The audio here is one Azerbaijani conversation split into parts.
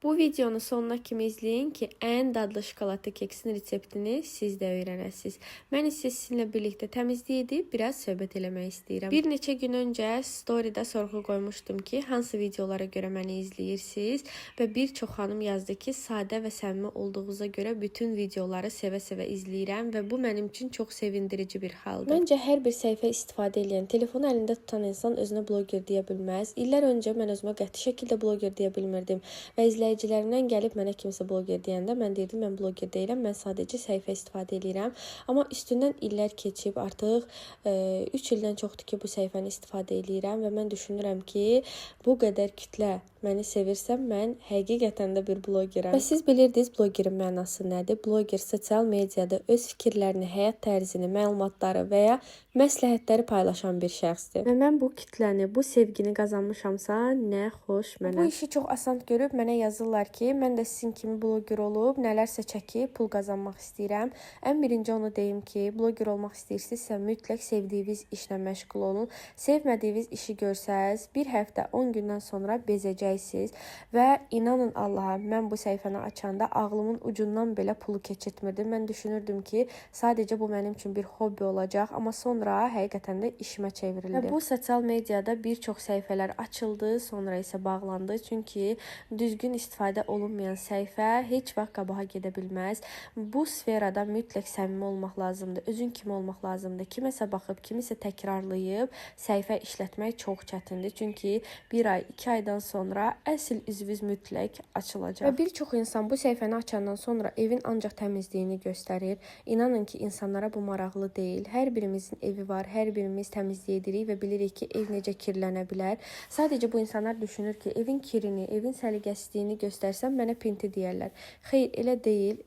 Bu videonun sonuna kimi izləyin ki, ən dadlı şokoladlı keksin reseptini siz də öyrənəsiniz. Mən isə sizinlə birlikdə təmizlik edib biraz söhbət eləmək istəyirəm. Bir neçə gün öncə storydə sorğu qoymuşdum ki, hansı videolara görə məni izləyirsiniz və bir çox xanım yazdı ki, sadə və səmimi olduğunuza görə bütün videoları sevə-sevə izləyirəm və bu mənim üçün çox sevindirici bir haldır. Məncə hər bir səhifə istifadə edən, telefonu əlində tutan insan özünə bloger deyə bilməz. İllər öncə mən özümə qəti şəkildə bloger deyə bilmirdim və izləyicilərimdən gəlib mənə kimsə bloger deyəndə mən deyirdim, mən bloger deyiləm, mən sadəcə səhifə istifadə edirəm. Amma üstündən illər keçib, artıq 3 ildən çoxdur ki, bu səhifəni istifadə edirəm və mən düşünürəm ki, bu qədər kütlə məni sevirsə, mən həqiqətən də bir blogerəm. Və siz bilirdiniz blogerin mənası nədir? Bloger sosial mediada öz fikirlərini, həyat tərzini, məlumatları və ya məsləhətləri paylaşan bir şəxsdir. Və mən bu kütləni, bu sevgini qazanmışamsa, nə xoş mənə. Bu işi çox asan görüb mənə yazırlar ki, mən də sizin kimi bloger olub, nələrsə çəkib pul qazanmaq istəyirəm. Ən birinci onu deyim ki, bloger olmaq istəyirsinizsə, mütləq sevdiyiniz işlə məşğul olun. Sevmədiyiniz işi görsəz, bir həftə, 10 gündən sonra bezəcəksiniz və inanın Allaha, mən bu səhifəni açanda ağlımın ucundan belə pulu keçirtmirdim. Mən düşünürdüm ki, sadəcə bu mənim üçün bir hobbi olacaq, amma sonra həqiqətən də işimə çevrildi. Və bu sosial mediada bir çox səhifələr açıldı, sonra isə bağlandı. Çünki düzgün istifadə olunmayan səhifə heç vaxt qabağa gedə bilməz. Bu sferada mütləq səmimi olmaq lazımdır, özün kimi olmaq lazımdır. Kiməsə baxıb, kimisə təkrarlayıb səhifə işlətmək çox çətindir. Çünki 1 ay, 2 aydan sonra əsl üzvünüz mütləq açılacaq. Və bir çox insan bu səhifəni açandan sonra evin ancaq təmizliyini göstərir. İnanın ki, insanlara bu maraqlı deyil. Hər birimizin evi var, hər birimiz təmizlik edirik və bilirik ki, ev necə kirlənə bilər. Sadəcə bu insanlar düşünür ki, evin kirini, evin səliqəsizliyini göstərsəm mənə pinti deyərlər. Xeyr, elə deyil.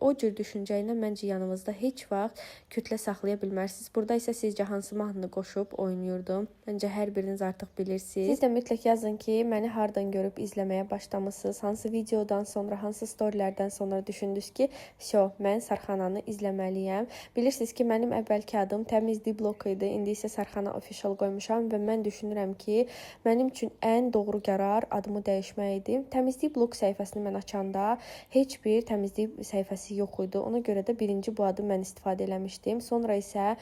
O cür düşüncə ilə məncə yanımızda heç vaxt kütlə saxlaya bilmərsiniz. Burada isə sizcə hansı mahnını qoşub oynayırdım? Məncə hər biriniz artıq bilirsiniz. Siz də mütləq yazın ki, məni hardan görüb izləməyə başlamısınız? Hansı videodan sonra, hansı storylərdən sonra düşündünüz ki, mən Sarxananı izləməliyəm. Bilirsiniz ki, mənim əvvəlki adım təmizlik blok idi. İndi isə Sarxana official qoymuşam və mən düşünürəm ki, mənim üçün ən doğru qərar adımı dəyişmək idi. Təmizlik blok səhifəsini mən açanda heç bir təmizlik səhifəsi yox idi. Ona görə də birinci bu adı mən istifadə eləmişdim. Sonra isə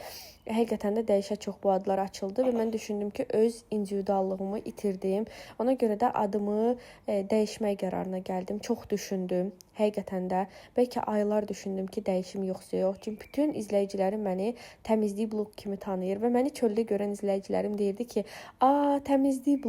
həqiqətən də dəyişə çox bu adlar açıldı və mən düşündüm ki, öz individuallığımı itirdim. Ona görə də adımı dəyişmək qərarına gəldim. Çox düşündüm. Həqiqətən də bəlkə aylar düşündüm ki, dəyişim yoxsa yox. Çünki bütün izləyicilərim məni təmizlik blok kimi tanıyır və məni çöldə görən izləyicilərim deyirdi ki, təmizlik blok